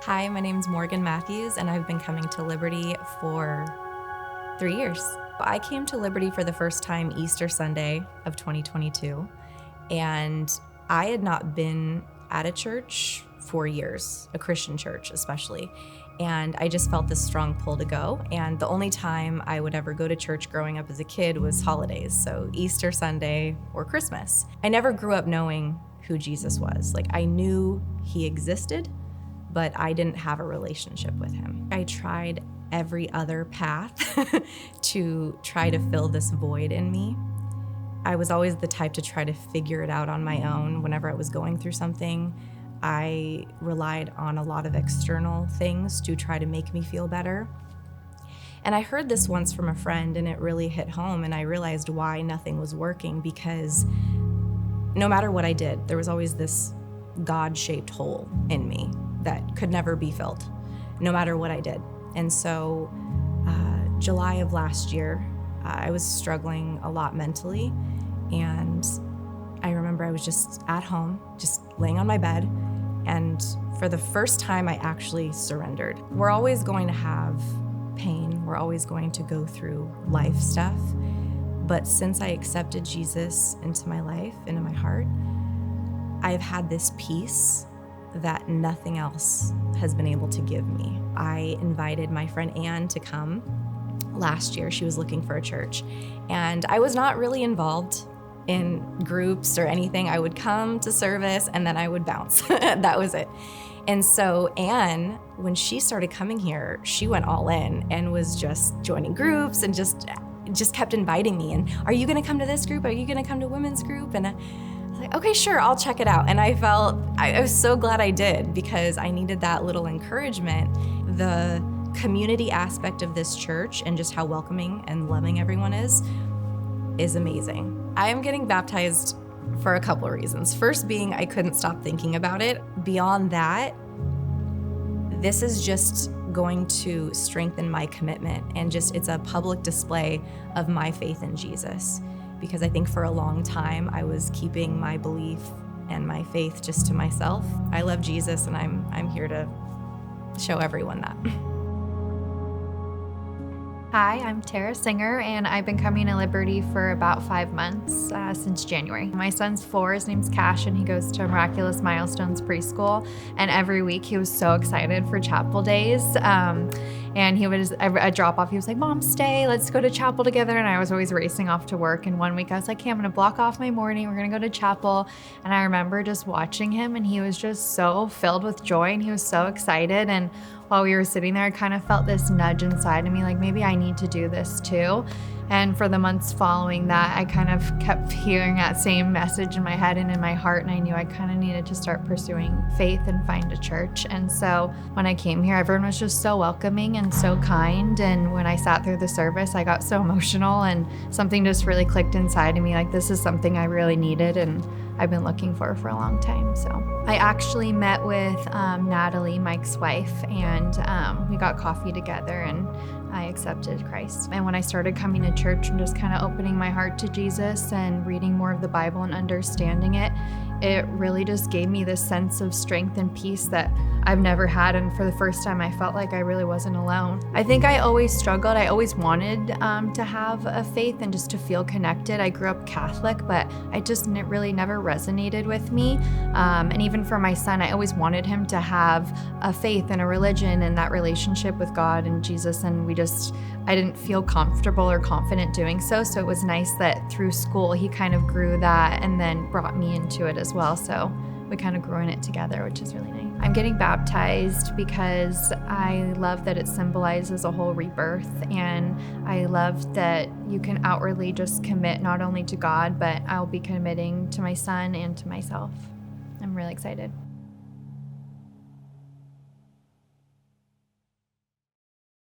Hi, my name's Morgan Matthews, and I've been coming to Liberty for 3 years. I came to Liberty for the first time Easter Sunday of 2022, and I had not been at a church for years, a Christian church especially, and I just felt this strong pull to go. And the only time I would ever go to church growing up as a kid was holidays, so Easter Sunday or Christmas. I never grew up knowing who Jesus was. I knew he existed, but I didn't have a relationship with him. I tried every other path to try to fill this void in me. I was always the type to try to figure it out on my own. Whenever I was going through something, I relied on a lot of external things to try to make me feel better. And I heard this once from a friend, and it really hit home, and I realized why nothing was working, because no matter what I did, there was always this God-shaped hole in me that could never be filled, no matter what I did. And so July of last year, I was struggling a lot mentally, and I remember I was just at home, just laying on my bed, and for the first time I actually surrendered. We're always going to have pain, we're always going to go through life stuff, but since I accepted Jesus into my life, into my heart, I've had this peace that nothing else has been able to give me. I invited my friend Anne to come last year. She was looking for a church, and I was not really involved in groups or anything. I would come to service and then I would bounce. That was it. And so Anne, when she started coming here, she went all in and was just joining groups and just kept inviting me. And are you gonna come to this group? Are you gonna come to women's group? And I was like, okay, sure, I'll check it out. And I was so glad I did, because I needed that little encouragement. The community aspect of this church and just how welcoming and loving everyone is amazing. I am getting baptized for a couple of reasons. First being, I couldn't stop thinking about it. Beyond that, this is just going to strengthen my commitment, and it's a public display of my faith in Jesus. Because I think for a long time I was keeping my belief and my faith just to myself. I love Jesus, and I'm here to show everyone that. Hi, I'm Terra Singer, and I've been coming to Liberty for about 5 months, since January. My son's 4, his name's Cash, and he goes to Miraculous Milestones Preschool, and every week he was so excited for chapel days. And he was a drop off. He was like, "Mom, stay, let's go to chapel together." And I was always racing off to work. And one week I was like, "Okay, I'm gonna block off my morning. We're gonna go to chapel." And I remember just watching him, and he was just so filled with joy, and he was so excited. And while we were sitting there, I kind of felt this nudge inside of me, like maybe I need to do this too. And for the months following that, I kind of kept hearing that same message in my head and in my heart, and I knew I kind of needed to start pursuing faith and find a church. And so when I came here, everyone was just so welcoming and so kind. And when I sat through the service, I got so emotional, and something just really clicked inside of me, like this is something I really needed and I've been looking for a long time. So I actually met with Natalie, Mike's wife, and we got coffee together, and I accepted Christ. And when I started coming to church and just kind of opening my heart to Jesus and reading more of the Bible and understanding it, it really just gave me this sense of strength and peace that I've never had. And for the first time, I felt like I really wasn't alone. I think I always struggled. I always wanted to have a faith and just to feel connected. I grew up Catholic, but it just really never resonated with me. And even for my son, I always wanted him to have a faith and a religion and that relationship with God and Jesus. And I didn't feel comfortable or confident doing so. So it was nice that through school, he kind of grew that and then brought me into it as well. So we kind of grew in it together, which is really nice. I'm getting baptized because I love that it symbolizes a whole rebirth, and I love that you can outwardly just commit not only to God, but I'll be committing to my son and to myself. I'm really excited.